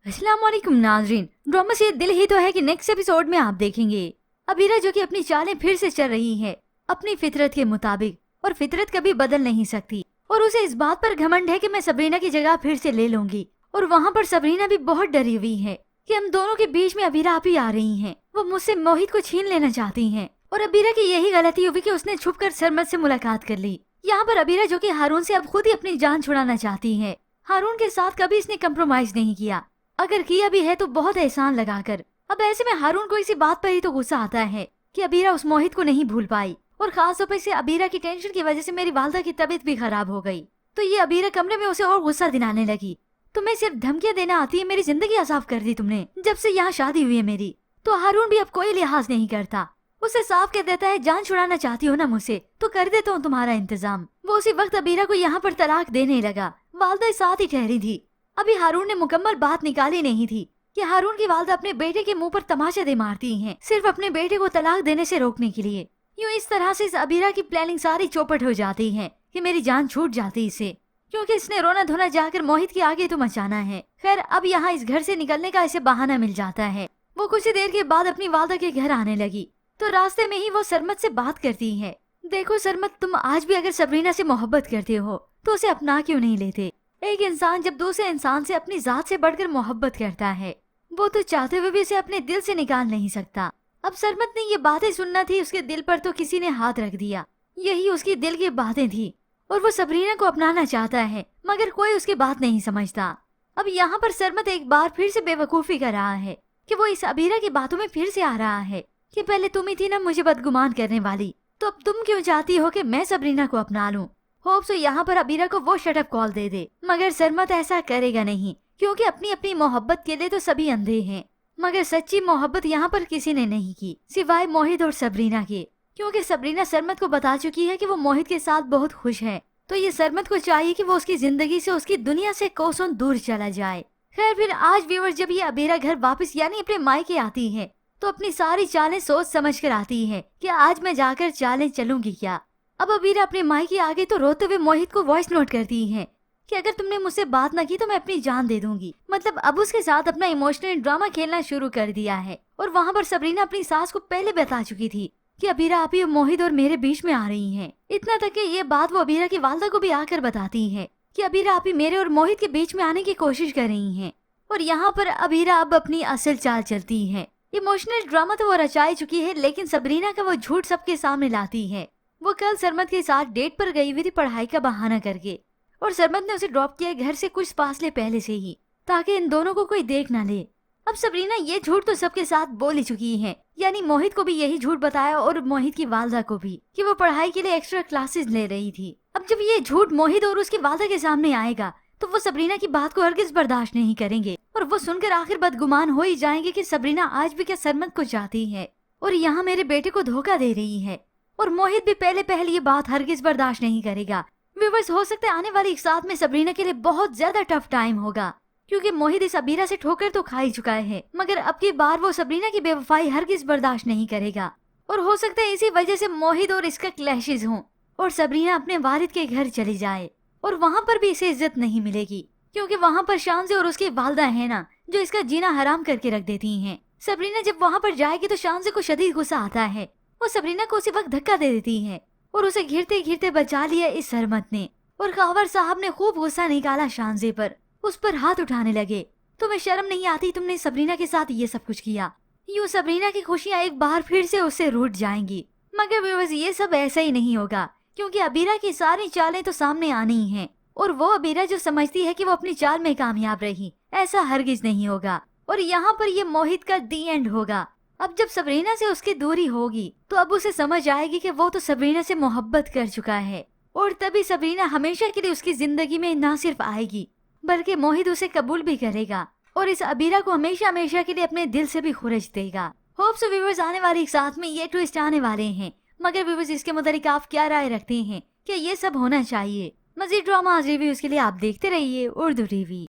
अस्सलामुअलैकुम नाजरीन, ड्रामा से दिल ही तो है कि नेक्स्ट एपिसोड में आप देखेंगे अबीरा जो कि अपनी चालें फिर से चल रही है अपनी फितरत के मुताबिक, और फितरत कभी बदल नहीं सकती। और उसे इस बात पर घमंड है कि मैं सबरीना की जगह फिर से ले लूंगी। और वहाँ पर सबरीना भी बहुत डरी हुई है कि हम दोनों के बीच में अबीरा आप ही आ रही हैं। वो मुझसे मोहित को छीन लेना चाहती हैं। और अबीरा की यही गलती हुई कि उसने छुपकर सरमद से मुलाकात कर ली। यहाँ पर अबीरा जो कि हारून से अब खुद ही अपनी जान छुड़ाना चाहती है। हारून के साथ कभी इसने कम्प्रोमाइज नहीं किया, अगर किया भी है तो बहुत एहसान लगाकर। अब ऐसे में हारून को इसी बात पर ही तो गुस्सा आता है कि अबीरा उस मोहित को नहीं भूल पाई, और खास तौर पर से अबीरा की टेंशन की वजह से मेरी वालदा की तबीयत भी खराब हो गई। तो ये अबीरा कमरे में उसे और गुस्सा दिलाने लगी। तुम्हें सिर्फ धमकियां देना आती है, मेरी जिंदगी आसाफ कर दी तुमने जब से यहाँ शादी हुई है मेरी। तो हारून भी अब कोई लिहाज नहीं करता, उसे साफ कह देता है जान छुड़ाना चाहती हो ना मुझसे, तो कर देता हूँ तुम्हारा इंतजाम। वो उसी वक्त अबीरा को यहाँ पर तलाक देने लगा। वालदा साथ ही ठहरी थी। अभी हारून ने मुकम्मल बात निकाली नहीं थी कि हारून की वालदा अपने बेटे के मुंह पर तमाचा दे मारती हैं, सिर्फ अपने बेटे को तलाक देने से रोकने के लिए। यूँ इस तरह से इस अबीरा की प्लानिंग सारी चौपट हो जाती है कि मेरी जान छूट जाती इसे, क्योंकि इसने रोना धोना जाकर मोहित के आगे तो मचाना है। खैर अब यहाँ इस घर से निकलने का इसे बहाना मिल जाता है। वो कुछ देर के बाद अपनी वालदा के घर आने लगी तो रास्ते में ही वो सरमद से बात करती है। देखो सरमद, तुम आज भी अगर सबरीना से मोहब्बत करते हो तो उसे अपना क्यों नहीं लेते। एक इंसान जब दूसरे इंसान से अपनी जात से बढ़कर मोहब्बत करता है, वो तो चाहते हुए भी उसे अपने दिल से निकाल नहीं सकता। अब सरमद ने ये बातें सुनना थी, उसके दिल पर तो किसी ने हाथ रख दिया। यही उसकी दिल की बातें थी, और वो सबरीना को अपनाना चाहता है मगर कोई उसकी बात नहीं समझता। अब यहाँ पर सरमद एक बार फिर से बेवकूफी कर रहा है कि वो इस अबीरा की बातों में फिर से आ रहा है कि पहले तुम ही थी ना मुझे बदगुमान करने वाली, तो अब तुम क्यों चाहती हो कि मैं सबरीना को अपना लूं। होप सो यहाँ पर अबीरा को वो शटअप कॉल दे दे, मगर सरमद ऐसा करेगा नहीं, क्योंकि अपनी अपनी मोहब्बत के लिए तो सभी अंधे हैं। मगर सच्ची मोहब्बत यहाँ पर किसी ने नहीं की सिवाय मोहित और सबरीना के, क्योंकि सबरीना सरमद को बता चुकी है कि वो मोहित के साथ बहुत खुश है। तो ये सरमद को चाहिए कि वो उसकी जिंदगी से, उसकी दुनिया से कोसों दूर चला जाए। खैर फिर आज व्यूअर्स जब ये अबीरा घर वापस यानी अपने मायके आती है तो अपनी सारी चालें सोच समझ कर आती है कि आज मैं जाकर चालें चलूंगी क्या। अब अबीरा अपने मायके आगे तो रोते हुए मोहित को वॉइस नोट करती है कि अगर तुमने मुझसे बात न की तो मैं अपनी जान दे दूंगी। मतलब अब उसके साथ अपना इमोशनल ड्रामा खेलना शुरू कर दिया है। और वहाँ पर सबरीना अपनी सास को पहले बता चुकी थी कि अबीरा आप ही मोहित और मेरे बीच में आ रही हैं। इतना तक कि ये बात वो अबीरा की वालदा को भी आकर बताती है कि अबीरा आप ही मेरे और मोहित के बीच में आने की कोशिश कर रही हैं। और यहाँ पर अबीरा अब अपनी असल चाल चलती है। इमोशनल ड्रामा तो वो रचाई चुकी है, लेकिन सबरीना का वो झूठ सबके सामने लाती है। वो कल सरमद के साथ डेट पर गई हुई थी पढ़ाई का बहाना करके, और सरमद ने उसे ड्रॉप किया घर से कुछ फासले पहले से ही, ताकि इन दोनों को कोई देख ना ले। अब सबरीना ये झूठ तो सबके साथ बोल ही चुकी है, यानी मोहित को भी यही झूठ बताया और मोहित की वालदा को भी, कि वो पढ़ाई के लिए एक्स्ट्रा क्लासेस ले रही थी। अब जब ये झूठ मोहित और उसकी वालदा के सामने आएगा तो वो सबरीना की बात को हरगिज बर्दाश्त नहीं करेंगे, और वो सुनकर आखिर बदगुमान हो ही जाएंगे कि सबरीना आज भी क्या सरमद को चाहती है और यहाँ मेरे बेटे को धोखा दे रही है। और मोहित भी पहले ये बात हरगिज बर्दाश्त नहीं करेगा। व्यूअर्स हो सकता है आने वाली एक साथ में सबरीना के लिए बहुत ज्यादा टफ टाइम होगा, क्योंकि मोहित इस अबीरा से ठोकर तो खा ही चुका है, मगर अब की बार वो सबरीना की बेवफाई हरगिज बर्दाश्त नहीं करेगा। और हो सकता है इसी वजह से मोहित और इसका क्लैशेस हों और सबरीना अपने वालिद के घर चली जाए, और वहाँ पर भी इसे इज्जत नहीं मिलेगी, क्योंकि वहाँ पर शानज़े और उसकी वालदा है ना जो इसका जीना हराम करके रख देती हैं। सबरीना जब वहाँ पर जाएगी तो शानज़े को शदीद गुस्सा आता है। वो सबरीना को उसी वक्त धक्का दे देती है और उसे घिरते घिरते बचा लिया इस सरमद ने। और खबर साहब ने खूब गुस्सा निकाला शानज़े पर, उस पर हाथ उठाने लगे। तुम्हें शर्म नहीं आती, तुमने सबरीना के साथ ये सब कुछ किया। यूँ सबरीना की खुशियाँ एक बार फिर से उससे रूठ जाएंगी। मगर व्यूअर्स ये सब ऐसा ही नहीं होगा, क्योंकि अबीरा की सारी चालें तो सामने आनी ही हैं, और वो अबीरा जो समझती है कि वो अपनी चाल में कामयाब रही, ऐसा हरगिज नहीं होगा। और यहाँ पर ये मोहित का दी एंड होगा। अब जब सबरीना से उसकी दूरी होगी तो अब उसे समझ आएगी कि वो तो सबरीना से मोहब्बत कर चुका है, और तभी सबरीना हमेशा के लिए उसकी जिंदगी में ना सिर्फ आएगी बल्कि मोहित उसे कबूल भी करेगा, और इस अबीरा को हमेशा हमेशा के लिए अपने दिल से भी खुरच देगा। होप सो व्यूअर्स आने वाली एक साथ में ये ट्विस्ट आने वाले हैं। मगर व्यूअर्स इसके मुताबिक आप क्या राय रखते हैं, क्या ये सब होना चाहिए? मजीद ड्रामा रिव्यूज के लिए आप देखते रहिए उर्दू टीवी।